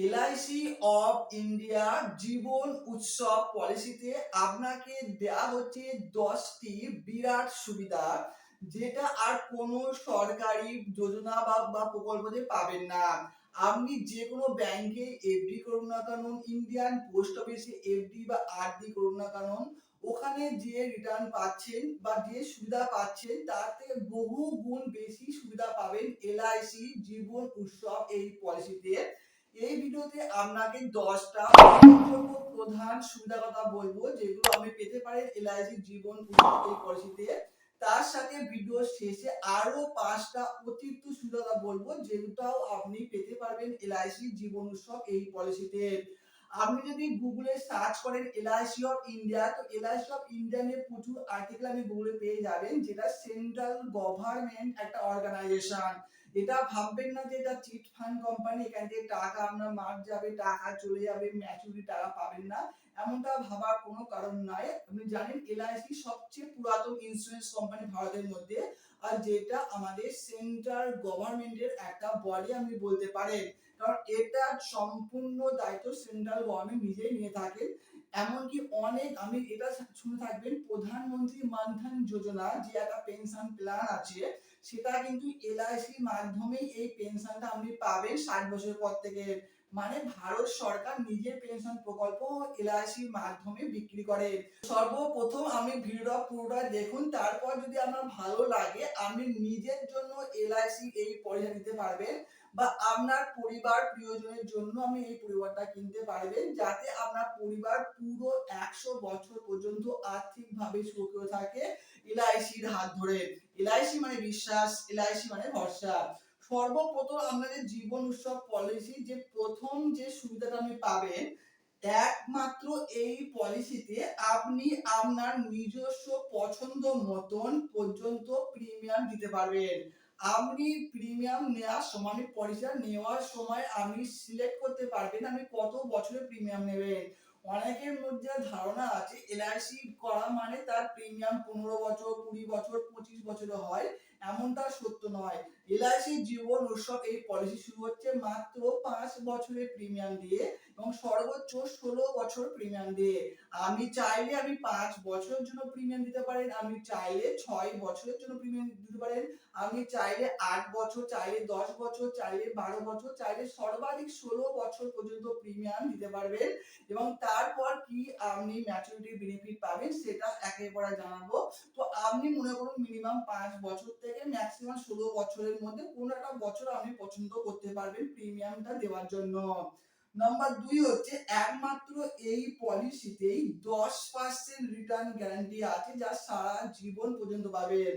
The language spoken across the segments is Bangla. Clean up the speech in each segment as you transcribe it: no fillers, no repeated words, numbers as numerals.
এলআইসি অফ ইন্ডিয়া জীবন উৎসব পলিসিতে আপনাকে দেয়া হচ্ছে 10টি বিরাট সুবিধা, যেটা আর কোনো সরকারি যোজনা বা প্রকল্পতে পাবেন না। আপনি যে কোনো ব্যাংকে এফডি করুন না কেন, ইন্ডিয়ান পোস্ট অফিসে এফডি বা আরডি করুন না কেন, ওখানে যে রিটার্ন পাচ্ছেন বা যে সুবিধা পাচ্ছেন তার থেকে বহু গুণ বেশি সুবিধা পাবেন এলআইসি জীবন উৎসব এই পলিসিতে। এই ভিডিওতে আপনাকে 10টা প্রধান সুবিধার কথা বলবো, যেগুলো আপনি পেতে পারেন এলআইসি জীবন এই পলিসিতে। তার সাথে ভিডিও শেষে আরো 5টা অতিরিক্ত সুবিধা বলবো, যেটাও আপনি পেতে পারবেন এলআইসি জীবন উৎসব এই পলিসিতে। আপনি যদি গুগলে সার্চ করেন এলআইসি অফ ইন্ডিয়া, তো এলআইসি অফ ইন্ডিয়া নিয়ে প্রচুর আর্টিকেল আপনি গুগলে পেয়ে যাবেন, যেটা সেন্ট্রাল গভর্নমেন্ট একটা অর্গানাইজেশন। এটা ভাববেন না যে এটা চিট ফান্ড কোম্পানি, এখান থেকে টাকা আপনার মার যাবে, টাকা চলে যাবে, ম্যাচুরিটি টাকা পাবেন না, এমনটা ভাবার কোনো কারণ নাই। আপনি জানেন এলআইসি সবচেয়ে পুরাতন ইন্স্যুরেন্স কোম্পানি ভারতের মধ্যে, আর যেটা আমাদের সেন্ট্রাল গভর্নমেন্টের একটা বডি আপনি বলতে পারেন, কারণ এটা সম্পূর্ণ দায়িত্ব সেন্ট্রাল গভর্নমেন্ট নিজেই নিয়ে থাকে। এমনকি অনেক আমি এটা শুনে থাকবেন, প্রধানমন্ত্রী মানধন যোজনা যে একটা পেনশন প্ল্যান আছে, সেটা কিন্তু এলআইসির মাধ্যমেই এই পেনশনটা আপনি পাবেন 60 বছর পর থেকে। মানে ভারত সরকার নিজের পেনশন প্রকল্প এলআইসির মাধ্যমে বিক্রি করে। সর্বপ্রথম আমি ভিডিওটা পুরোটা দেখুন, তারপর যদি আপনার ভালো লাগে আপনি নিজের জন্য এলআইসি এই পলিসি নিতে পারবেন, বা আপনার পরিবার প্রিয়জনের জন্য আমি এই পরিবারটা কিনতে পারবেন, যাতে আপনার পরিবার পুরো 100 বছর পর্যন্ত আর্থিকভাবে সুরক্ষিত থাকে এলআইসির হাত ধরে। এলআইসি মানে বিশ্বাস, এলআইসি মানে ভরসা। সর্বপ্রথম আপনাদের জীবন উৎসব পলিসি যে প্রথম যে সুবিধাটা আপনি পাবেন, একমাত্র এই পলিসিতে আপনি আপনার নিজস্ব পছন্দ মতন পর্যন্ত প্রিমিয়াম দিতে পারবেন। আপনি প্রিমিয়াম নেওয়ার সময়, পলিসিটা নেওয়ার সময় আপনি সিলেক্ট করতে পারবেন আপনি কত বছরের প্রিমিয়াম নেবেন। অনেকের মধ্যে ধারণা আছে এলআইসি করা মানে তার প্রিমিয়াম 15 বছর, 20 বছর, 25 বছরে হয়, এমনটা সত্য নয়। এলআইসি জীবন উৎসব এই পলিসি শুরু হচ্ছে মাত্র 5 বছরের প্রিমিয়াম দিয়ে এবং সর্বোচ্চ 16 বছর প্রিমিয়াম দিয়ে। আমি চাইলে 5 বছরের জন্য প্রিমিয়াম দিতে পারেন, আমি চাইলে 6 বছরের জন্য প্রিমিয়াম দিতে পারেন, আপনি চাইলে 8 বছর, চাইলে 10 বছর, চাইলে 12 বছর, চাইলে সর্বাধিক 16 বছর পর্যন্ত প্রিমিয়াম দিতে পারবেন। এবং তারপর কি আপনি ম্যাচুরিটি বেনিফিট পাবেন সেটা একেবারে জানাবো। তো আপনি মনে করুন মিনিমাম 5 বছর থেকে ম্যাক্সিমাম 16 বছরের মধ্যে কোনো একটা বছর আপনি পছন্দ করতে পারবেন প্রিমিয়ামটা দেওয়ার জন্য। নাম্বার 2 হচ্ছে একমাত্র এই পলিসিতেই 10% রিটার্ন গ্যারান্টি আছে, যা সারা জীবন পর্যন্ত পাবেন।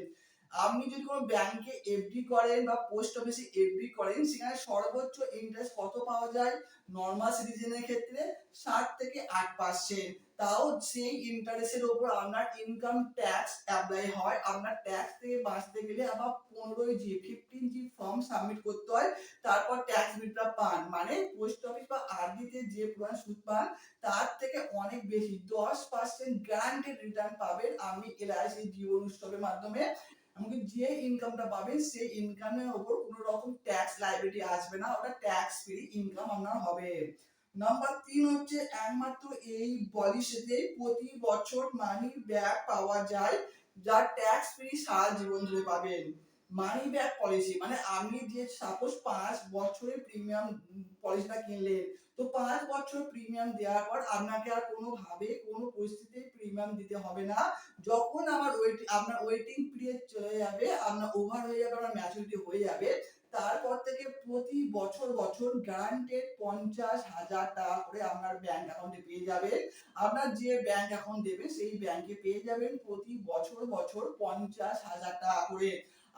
আপনি যদি কোনো ব্যাংকে এফডি করেন বা পোস্ট অফিসে এফডি করেন, সেখানে সর্বোচ্চ ইন্টারেস্ট কত পাওয়া যায়? নরমাল সিটিজেনের ক্ষেত্রে 7 থেকে 8%। তাও সেই ইন্টারেস্টের উপর আপনার ইনকাম ট্যাক্স অ্যাপ্লাই হয়। আপনার ট্যাক্স থেকে বাঁচতে গেলে আবার 15G ফর্ম সাবমিট করতে হয়, তারপর ট্যাক্স বিলটা পান। মানে পোস্ট অফিস বা আরডিতে যে পরিমাণ সুদ পান তার থেকে অনেক বেশি 10% গ্যারান্টেড রিটার্ন পাবেন আপনি এলআইসি জীবন উৎসবের মাধ্যমে। এমনকি যে ইনকামটা পাবেন সেই ইনকামের উপর কোনো রকম ট্যাক্স লায়াবিলিটি আসবে না, ওটা ট্যাক্স ফ্রি ইনকাম আপনার হবে। নাম্বার 3 হচ্ছে একমাত্র এই পলিসিতে প্রতি বছর মানি ব্যাক পাওয়া যায়, যা ট্যাক্স ফ্রি সারা জীবন ধরে পাবেন। মানি ব্যাক পলিসি মানে আপনি যে সাপোজ 5 বছরের প্রিমিয়াম পলিসিটা কিনলেন, তো 5 বছর প্রিমিয়াম দেওয়ার পর আপনাকে আর কোনোভাবে কোনো পরিস্থিতিতে প্রিমিয়াম দিতে হবে না। যখন আপনার ওয়েটিং পিরিয়ড চলে যাবে, আপনার ওভার হয়ে যাবে, আপনার ম্যাচুরিটি হয়ে যাবে, তারপর থেকে প্রতি বছর গ্যারান্টেড 50,000 টাকা করে আপনার ব্যাংক অ্যাকাউন্টে পেয়ে যাবেন। আপনার যে ব্যাংক অ্যাকাউন্ট দেবে সেই ব্যাংকে পেয়ে যাবেন প্রতি বছর 50,000 টাকা করে।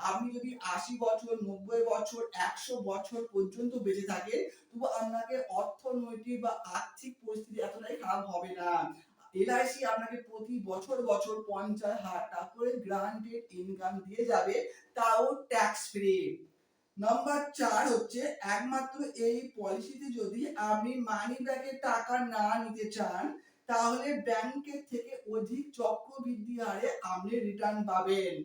আপনি যদি 80 বছর, 90 বছর, 100 বছর পর্যন্ত বেঁচে থাকেন, তবু আপনাকে অর্থনৈতিক বা আর্থিক পরিস্থিতি এতটাই খারাপ হবে না। এলআইসি আপনাকে প্রতি বছর 50,000 টাকা করে গ্রান্টেড ইনকাম দিয়ে যাবে, তাও ট্যাক্স ফ্রি। নাম্বার 4 হচ্ছে একমাত্র এই পলিসিতে যদি আপনি মানি ব্যাকে টাকা না নিতে চান, তাহলে ব্যাংকের থেকে অধিক চক্রবৃদ্ধি হারে আপনি রিটার্ন পাবেন।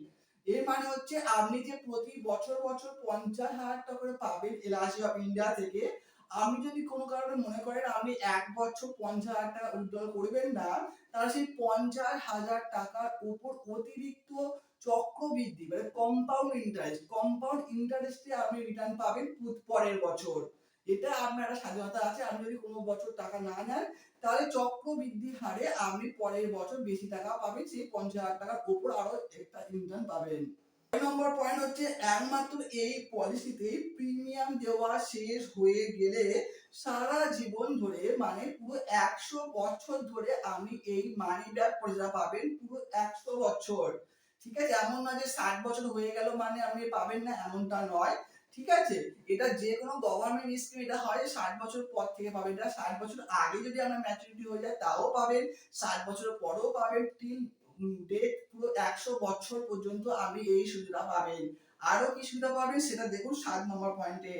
এর মানে হচ্ছে আপনি যে প্রতি বছর 50,000 টাকা করে পাবেন এলআইসি অফ ইন্ডিয়া থেকে, আপনি যদি কোনো কারণে মনে করেন আপনি ১ বছর ৫০,০০০ টাকা উইথড্রল করবেন না, তাহলে সেই ৫০,০০০ টাকার উপর অতিরিক্ত চক্রবৃদ্ধি মানে কম্পাউন্ড ইন্টারেস্টে আপনি রিটার্ন পাবেন পরের বছর। এটা আপনার একটা স্বাধীনতা আছে। আপনি যদি কোনো বছর টাকা না নেন, তাহলে চক্রবৃদ্ধি হারে আপনি পরের বছর বেশি টাকা পাবেন। সেই ৫০,০০০ টাকার উপর আরো একটা রিটার্ন পাবেন। ৬ নম্বর পয়েন্ট হচ্ছে একমাত্র এই পলিসিতে প্রিমিয়াম দেওয়া শেষ হয়ে গেলে সারা জীবন ধরে মানে পুরো ১০০ বছর ধরে আপনি এই মানি ব্যাক পরিষেবা পাবেন পুরো ১০০ বছর। ঠিক আছে? এমন না যে ৬০ বছর হয়ে গেল মানে আপনি পাবেন না এমনটা নয়। ঠিক আছে? এটা যেকোনো গভর্নমেন্ট স্কিম এটা হয় ৬০ বছর পর থেকে পাবেন। এটা ৬০ বছর আগে যদি আপনার ম্যাচুরিটি হয়ে যায় তাও পাবেন, ৬০ বছরের পরেও পাবেন, ডেট পুরো ১০০ বছর পর্যন্ত আপনি এই সুবিধা পাবেন। আরো কি সুবিধা পাবেন সেটা দেখুন ৭ নম্বর পয়েন্টে।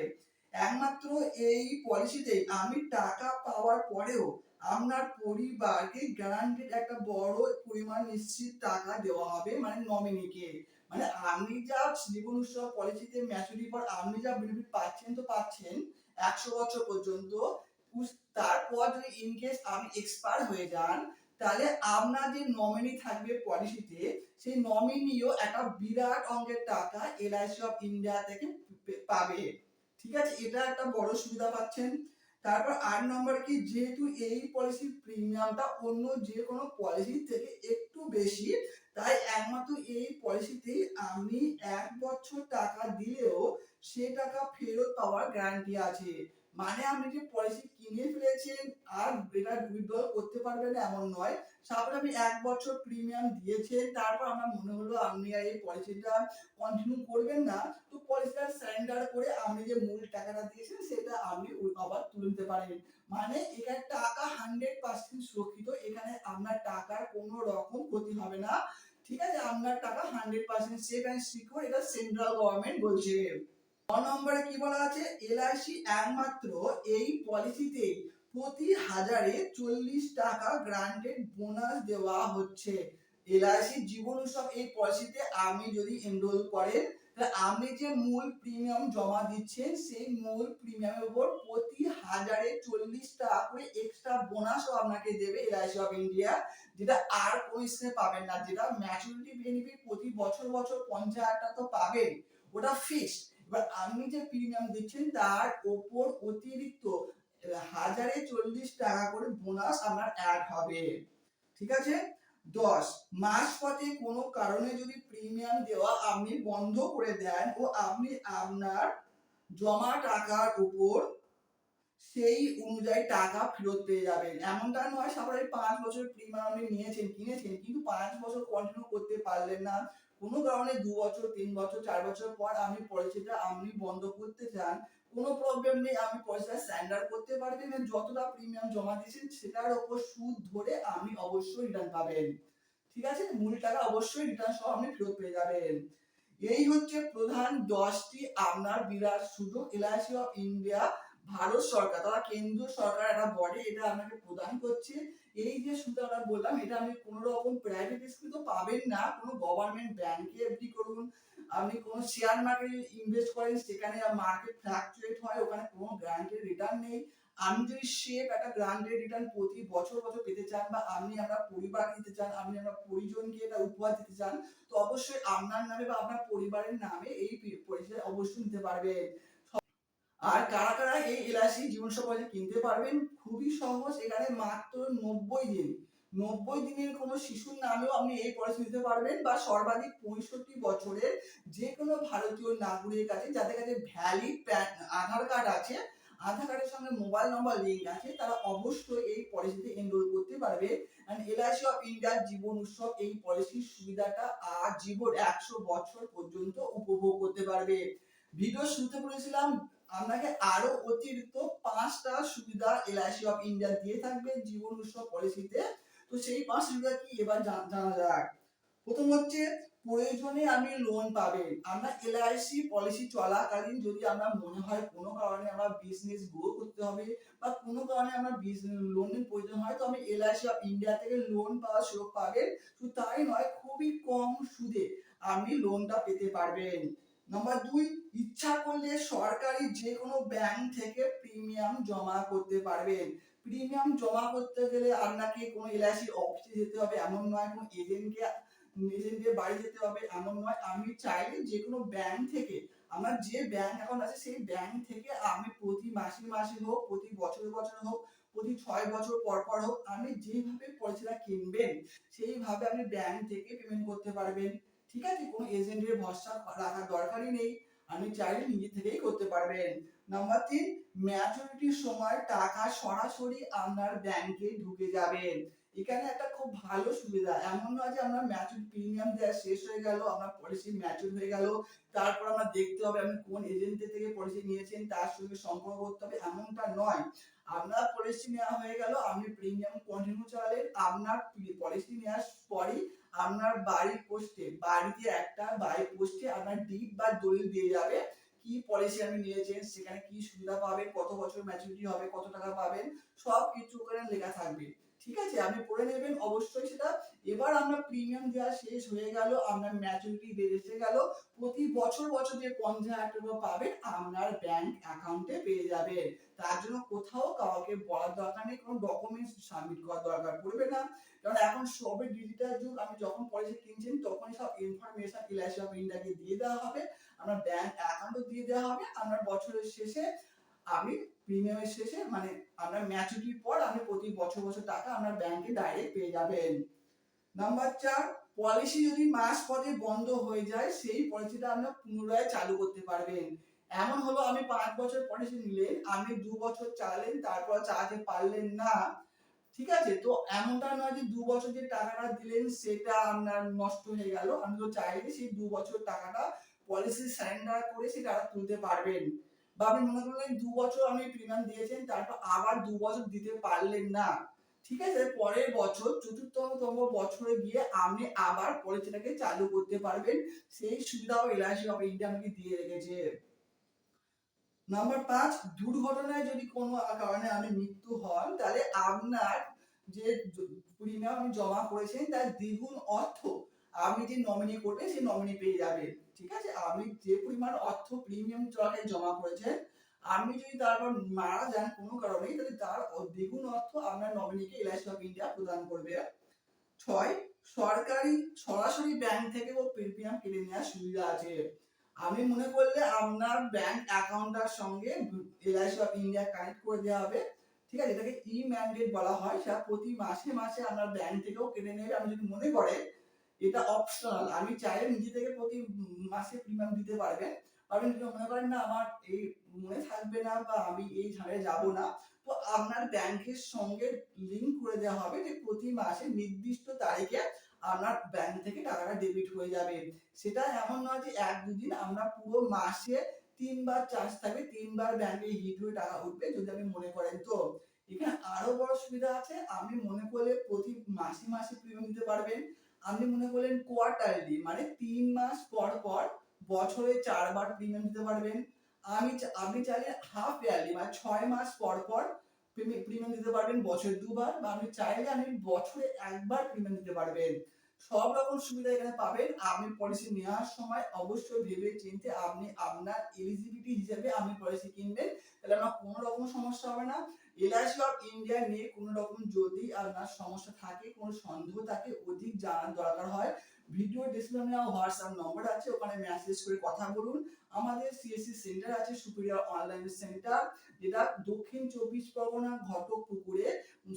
একমাত্র এই পলিসিতে আমি টাকা পাওয়ার পরেও আপনার পরিবারকে গ্যারান্টেড একটা বড় পরিমাণ নিশ্চিত টাকা দেওয়া হবে মানে নমিনিকে। মানে আপনি যা জীবন উৎসব পলিসিতে ম্যাচুরিটির পর আপনি যা বেনিফিট পাচ্ছেন তো পাচ্ছেন ১০০ বছর পর্যন্ত। তারপর যদি ইন কেস আপনি এক্সপায়ার হয়ে যান তাহলে আপনার যে নমিনি থাকবে পলিসিতে সেই নমিনিও একটা বিরাট অঙ্কের টাকা এলআইসি অফ ইন্ডিয়া থেকে পাবে। ঠিক আছে? এটা একটা বড় সুবিধা পাচ্ছেন। তারপর ৮ নম্বর কি যেহেতু এই পলিসির প্রিমিয়ামটা অন্য যে কোনো পলিসি থেকে একটু বেশি, তাই একমাত্র এই পলিসিতেই আপনি ১ বছর টাকা দিলেও সে টাকা ফেরত পাওয়ার গ্যারান্টি আছে। মানে আপনি যে পলিসি কিনে ফেলেছেন আর এটা উইথড্র করতে পারবেন এমন নয়। সাপোজ আপনি ১ বছর প্রিমিয়াম দিয়েছেন, তারপর আমার মনে হলো আপনি আর এই পলিসিটা কন্টিনিউ করবেন না, তো পলিসিটা সারেন্ডার করে আপনি যে মূল টাকাটা দিয়েছেন সেটা আপনি আবার তুলে নিতে পারেন। মানে এখানে টাকা 100% সুরক্ষিত। এখানে আপনার টাকার কোনো রকম ক্ষতি হবে না। ঠিক আছে? আপনার টাকা 100% সেফ অ্যান্ড সিকিউর এটা সেন্ট্রাল গভর্নমেন্ট বলছে। ৯ নম্বরে কি বলা আছে? এলআইসি একমাত্র এই পলিসিতে প্রতি হাজারে ৪০ টাকা গ্রান্টেড বোনাস দেওয়া হচ্ছে। এলআইসি জীবন উৎসব এই পলিসিতে আপনি যদি এনরোল করেন তাহলে আপনি যে মূল প্রিমিয়াম জমা দিচ্ছেন সেই মূল প্রিমিয়ামের উপর প্রতি হাজারে ৪০ টাকা করে এক্সট্রা বোনাসও আপনাকে দেবে এলআইসি অফ ইন্ডিয়া, যেটা আর কোনো স্কিমে পাবেন না। যেটা ম্যাচুরিটি বেনিফিট প্রতি বছর বছর ৫০,০০০ টাকা তো পাবেন, ওটা ফিক্সড। এবার আপনি যে প্রিমিয়াম দিচ্ছেন তার উপর অতিরিক্ত হাজারে ৪০ টাকা করে বোনাস আপনার অ্যাড হবে। ঠিক আছে? ১০ মাঝপথে কোনো কারণে যদি প্রিমিয়াম দেওয়া আপনি বন্ধ করে দেন ও আপনি আপনার জমা টাকার উপর সেই অনুযায়ী টাকা ফেরত পেয়ে যাবেন। এমনটা নয় সাপোজ ৫ বছর প্রিমিয়াম আপনি কিনেছেন কিন্তু ৫ বছর কন্টিনিউ করতে পারলেন না। কোনো কারণে ২ বছর, ৩ বছর, ৪ বছর পর আপনি পলিসিটা আপনি বন্ধ করতে চান, কোনো প্রবলেম নেই। আপনি পয়সা সারেন্ডার করতে পারবেন। যতটা প্রিমিয়াম জমা দিয়েছেন সেটার উপর সুদ ধরে আপনি অবশ্যই রিটার্ন পাবেন। ঠিক আছে? মূল টাকা অবশ্যই রিটার্ন সহ আপনি ফেরত পেয়ে যাবেন। এই হচ্ছে প্রধান ১০টি আপনার বিরাট সুযোগ এলআইসি অফ ইন্ডিয়া ভারত সরকার তথা কেন্দ্রীয় সরকার একটা বডি এটা আপনাকে প্রদান করছে। এই যে সুবিধাটা বললাম এটা আপনি কোনো রকম প্রাইভেট স্কিমে তো পাবেন না। কোনো গভর্নমেন্ট ব্যাংকে এফডি করুন, আপনি কোনো শেয়ার মার্কেটে ইনভেস্ট করেন সেখানে মার্কেট ফ্লাকচুয়েট হয় ওখানে কোনো গ্যারান্টেড রিটার্ন নেই। আপনি যদি সেফ একটা গ্যারান্টেড রিটার্ন প্রতি বছর বছর পেতে চান বা আপনি আপনার পরিবার দিতে চান, আপনি আপনার পরিজনকে এটা উপহার দিতে চান, তো অবশ্যই আপনার নামে বা আপনার পরিবারের নামে এই পলিসিটা অবশ্যই নিতে পারবেন। আর কারা কারা এই এলআইসি জীবন পলিসি কিনতে পারবেন? খুবই সহজ। এখানে মাত্র ৯০ দিন। ৯০ দিনের কোনো শিশুর নামেও আপনি এই পলিসি নিতে পারবেন বা সর্বাধিক ৬৫ বছরের যে কোনো ভারতীয় নাগরিক আছে যাদের কাছে ভ্যালিড আধার কার্ড আছে, আধার কার্ডের সঙ্গে মোবাইল নম্বর লিঙ্ক আছে, তারা অবশ্যই এই পলিসিতে এনরোল করতে পারবে। এন্ড এলআইসি অফ ইন্ডিয়ার জীবন উৎসব এই পলিসির সুবিধাটা আজীবন ১০০ বছর পর্যন্ত উপভোগ করতে পারবে। ভিডিও শুরুতে বলেছিলাম আপনাকে আরো অতিরিক্ত ৫টা সুবিধা এলআইসি অফ ইন্ডিয়া দিয়ে থাকবে জীবন উৎসব পলিসিতে। তো সেই ৫ সুবিধা কি এবার জানা যাক। প্রথম হচ্ছে প্রয়োজনে আপনি লোন পাবেন। আপনার এলআইসি পলিসি চলাকালীন যদি আপনার মনে হয় কোনো কারণে আমার বিজনেস গ্রো করতে হবে বা কোনো কারণে আমার লোনের প্রয়োজন হয় তো আমি এলআইসি অফ ইন্ডিয়া থেকে লোন পাওয়ার সুযোগ পাবেন। শুধু তাই নয় খুবই কম সুদে আপনি লোনটা পেতে পারবেন। নাম্বার 2, ইচ্ছা করলে সরকারি যে কোনো ব্যাংক থেকে প্রিমিয়াম জমা করতে পারবেন। প্রিমিয়াম জমা করতে গেলে আপনাকে কোনো এলআইসির অফিসে যেতে হবে এমন নয়, কোনো এজেন্টের বাড়ি যেতে হবে এমন নয়। আমি চাইলে যে কোনো ব্যাংক থেকে, আমার যে ব্যাংক অ্যাকাউন্ট আছে সেই ব্যাংক থেকে আমি প্রতি মাসে মাসে হোক, প্রতি বছরে বছরে হোক, প্রতি 6 বছর পর পর হোক, আমি যেভাবে পলিসিটা কিনবেন সেইভাবে আপনি ব্যাংক থেকে পেমেন্ট করতে পারবেন। ঠিক আছে, কোনো এজেন্টের ভরসা রাখার দরকারই নেই, আপনি চাইলে নিজে থেকেই করতে পারবেন। নাম্বার 3, ম্যাচুরিটির সময় টাকা সরাসরি আপনার ব্যাংকে ঢুকে যাবেন। এখানে একটা খুব ভালো সুবিধা, এমন নয় যে আপনার ম্যাচুর প্রিমিয়াম দেওয়া শেষ হয়ে গেল, আপনার পলিসি ম্যাচুর হয়ে গেল, তারপর আমরা দেখতে হবে আপনি কোন এজেন্টের থেকে পলিসি নিয়েছেন তার সঙ্গে সম্পর্ক করতে হবে, এমনটা নয়। আপনার পলিসি নেওয়া হয়ে গেল, আপনি প্রিমিয়াম কন্টিনিউ চালালেন, আপনার পলিসি নেওয়ার পরই আপনার বাড়িতে একটা বাই পোস্টে আপনার ডিড বা দলিল দিয়ে যাবে কি পলিসি আপনি নিয়েছেন, সেখানে কি সুবিধা পাবেন, কত বছর ম্যাচুরিটি হবে, কত টাকা পাবেন, সব কিছু ওখানে লেখা থাকবে। ঠিক আছে, আপনি পড়ে নেবেন অবশ্যই সেটা। এবার আপনার প্রিমিয়াম দেওয়া শেষ হয়ে গেল, আপনার ম্যাচুরিটি এসে গেল, প্রতি বছর বছর যে 50,000 টাকা পাবেন আপনার ব্যাংক অ্যাকাউন্টে পেয়ে যাবেন। তার জন্য কোথাও কাউকে বলার দরকার নেই, কোনো ডকুমেন্টস সাবমিট করার দরকার পড়বে না, কারণ এখন সবই ডিজিটাল যুগ। আপনি যখন পলিসি কিনছেন তখনই সব ইনফরমেশন এলআইসি অফ ইন্ডিয়াকে দিয়ে দেওয়া হবে, আপনার ব্যাংক অ্যাকাউন্টও দিয়ে দেওয়া হবে, আপনার বছরের শেষে আপনি প্রিমিয়ামের শেষে মানে আপনার ম্যাচুরিটির পর আপনি প্রতি বছর বছর টাকা আপনার ব্যাংকে ডাইরেক্ট পেয়ে যাবেন। নাম্বার 4, পলিসি যদি মাস পথে বন্ধ হয়ে যায় সেই পলিসিটা আপনার পুনরায় চালু করতে পারবেন। এমন হলো আপনি 5 বছর পলিসি নিলেন, আপনি 2 বছর চালালেন, তারপর চালাতে পারলেন না। ঠিক আছে, তো এমনটা নয় যে 2 বছর যে টাকাটা দিলেন সেটা আপনার নষ্ট হয়ে গেল। আপনি তো চাইলে সেই 2 বছর টাকাটা পলিসি সারেন্ডার করে সেটা আর তুলতে পারবেন। বা আপনি মনে করলেন 2 বছর আপনি প্রিমিয়াম দিয়েছেন, তারপর আবার 2 বছর দিতে পারলেন না। ঠিক আছে, পরের বছর চতুর্থতম বছরে গিয়ে আপনি আবার পলিসিটাকে চালু করতে পারবেন। সেই সুবিধাও এলআইসি অফ ইন্ডিয়া আপনাকে দিয়ে রেখেছে। নাম্বার 5, দুর্ঘটনায় যদি কোনো কারণে আপনি মৃত্যু হন তাহলে আপনার যে প্রিমিয়াম আপনি জমা করেছেন তার দ্বিগুণ অর্থ আপনি যে নমিনি করবেন সেই নমিনি পেয়ে যাবেন। ঠিক আছে, আপনি যে পরিমাণ অর্থ প্রিমিয়াম চড়ায় জমা করেছেন, আপনি যদি তারপর মারা যান কোনো কারণে তাহলে তার দ্বিগুণ অর্থ আপনার নমিনিকে এলআইসি অফ ইন্ডিয়া প্রদান করবে। 6, সরকারি সরাসরি ব্যাংক থেকেও প্রিমিয়াম কেটে নেওয়ার সুবিধা আছে। আমি মনে করলে আপনার ব্যাংক অ্যাকাউন্টটার সঙ্গে এলআইসি অফ ইন্ডিয়া কানেক্ট করে দেওয়া হবে। ঠিক আছে, এটাকে ই ম্যান্ডেট বলা হয়, সেটা প্রতি মাসে মাসে আপনার ব্যাংক থেকেও কেটে নেবে। আপনি যদি মনে করেন এটা অপশনাল, আমি চাইলে নিজে থেকে প্রতি মাসে প্রিমিয়াম দিতে পারবেন। আপনি যদি মনে করেন না আমার এই মনে থাকবে না বা আমি এই ঝাড়ে যাব না, তো আপনার ব্যাংকের সঙ্গে লিংক করে দেওয়া হবে যে প্রতি মাসে নির্দিষ্ট তারিখে আপনার ব্যাংক থেকে টাকাটা ডেবিট হয়ে যাবে। সেটা এমন নয় যে 1-2 দিন, আমরা পুরো মাসে 3 বার চার্জ থাকবে, 3 বার ব্যাংকে হিট হয়ে টাকা উঠবে যদি আপনি মনে করেন। তো এখানে আরো বড় সুবিধা আছে, আপনি মনে করলে প্রতি মাসে মাসে প্রিমিয়াম দিতে পারবেন। আপনি মনে করলেন কোয়ার্টারলি মানে 3 মাস পর পর বছরে 4 বার প্রিমিয়াম দিতে পারবেন। আপনি চাইলে হাফ ইয়ারলি মানে 6 মাস পর পর প্রিমিয়াম দিতে পারবেন বছরে 2 বার, বা আপনি চাইলে আপনি বছরে 1 বার প্রিমিয়াম দিতে পারবেন। সব রকম সুবিধা এখানে পাবেন। আপনি পলিসি নেওয়ার সময় অবশ্যই ভেবে চিন্তে আপনি আপনার এলিজিবিলিটি হিসেবে আপনি পলিসি কিনবেন, তাহলে আপনার কোনো রকম সমস্যা হবে না। এলআইসি অফ ইন্ডিয়া নিয়ে কোনো রকম যদি আপনার সমস্যা থাকে, কোনো সন্দেহ থাকে, অধিক জানার দরকার হয়, ভিডিও ডেসক্রিপশনে হোয়াটসঅ্যাপ নম্বর আছে, ওখানে মেসেজ করে কথা বলুন। আমাদের সিএসসি সেন্টার আছে সুপিরিয়র অনলাইন সেন্টার, যেটা দক্ষিণ 24 পরগনা ঘটকপুকুরে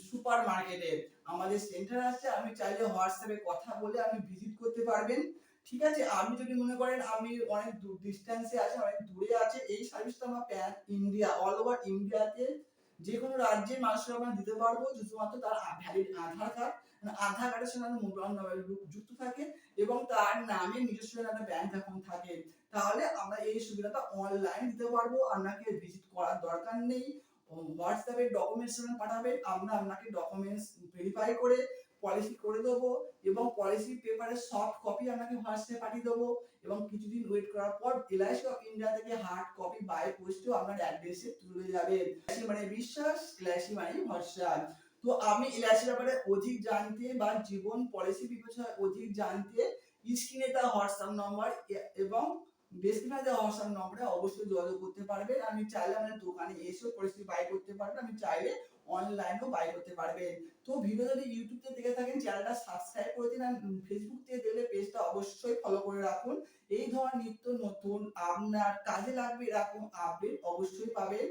সুপার মার্কেটে আমাদের সেন্টার আছে। আপনি চাইলে হোয়াটসঅ্যাপে কথা বলে আপনি ভিজিট করতে পারবেন। ঠিক আছে, আপনি যদি মনে করেন আপনি অনেক ডিস্টেন্সে আছেন, অনেক দূরে আছে, এই সার্ভিসটা আমরা প্যান ইন্ডিয়া অল ওভার ইন্ডিয়াতে যে কোনো রাজ্যের মানুষের আমরা দিতে পারবো, শুধুমাত্র তার ভ্যালিড আধার কার্ড, আধার কার্ডের সঙ্গে মোবাইল নাম্বার যুক্ত থাকে এবং তার নামে নিজস্ব একটা ব্যাংক অ্যাকাউন্ট থাকে, তাহলে আমরা এই সুবিধাটা অনলাইন দিতে পারবো। আপনাকে ভিজিট করার দরকার নেই, হোয়াটসঅ্যাপে ডকুমেন্টস পাঠাবেন, আমরা আপনাকে ডকুমেন্টস ভেরিফাই করে পলিসি করে দেবো এবং পলিসি পেপারের সফট কপি আপনাকে হোয়াটসঅ্যাপে পাঠিয়ে দেবো এবং কিছুদিন ওয়েট করার পর এলআইসি অফ ইন্ডিয়া থেকে হার্ড কপি বাই পোস্টেও আপনার অ্যাড্রেসে তুলে যাবে। এলআইসি মানে বিশ্বাস, এলআইসি মানে ভরসা। তো আমি এলআইসির ব্যাপারে অধিক জানতে বা জীবন পলিসি বিষয়ে অধিক জানতে স্ক্রিনে তার হোয়াটসঅ্যাপ নম্বর এবং ডেসক্রিপশনে দেওয়া হোয়াটসঅ্যাপ নম্বরে অবশ্যই যোগাযোগ করতে পারবেন। আপনি চাইলে আমাদের দোকানে এসেও পলিসি বাই করতে পারবেন। আপনি চাইলে অনলাইনেও বাই করতে পারবেন। তো ভিডিও যদি ইউটিউব থেকে দেখে থাকেন চ্যানেলটা সাবস্ক্রাইব করে দিন। আর ফেসবুক থেকে দেখলে পেজটা অবশ্যই ফলো করে রাখুন। এই ধরনের নিত্য নতুন আপনার কাজে লাগবে এরকম আপডেট অবশ্যই পাবেন।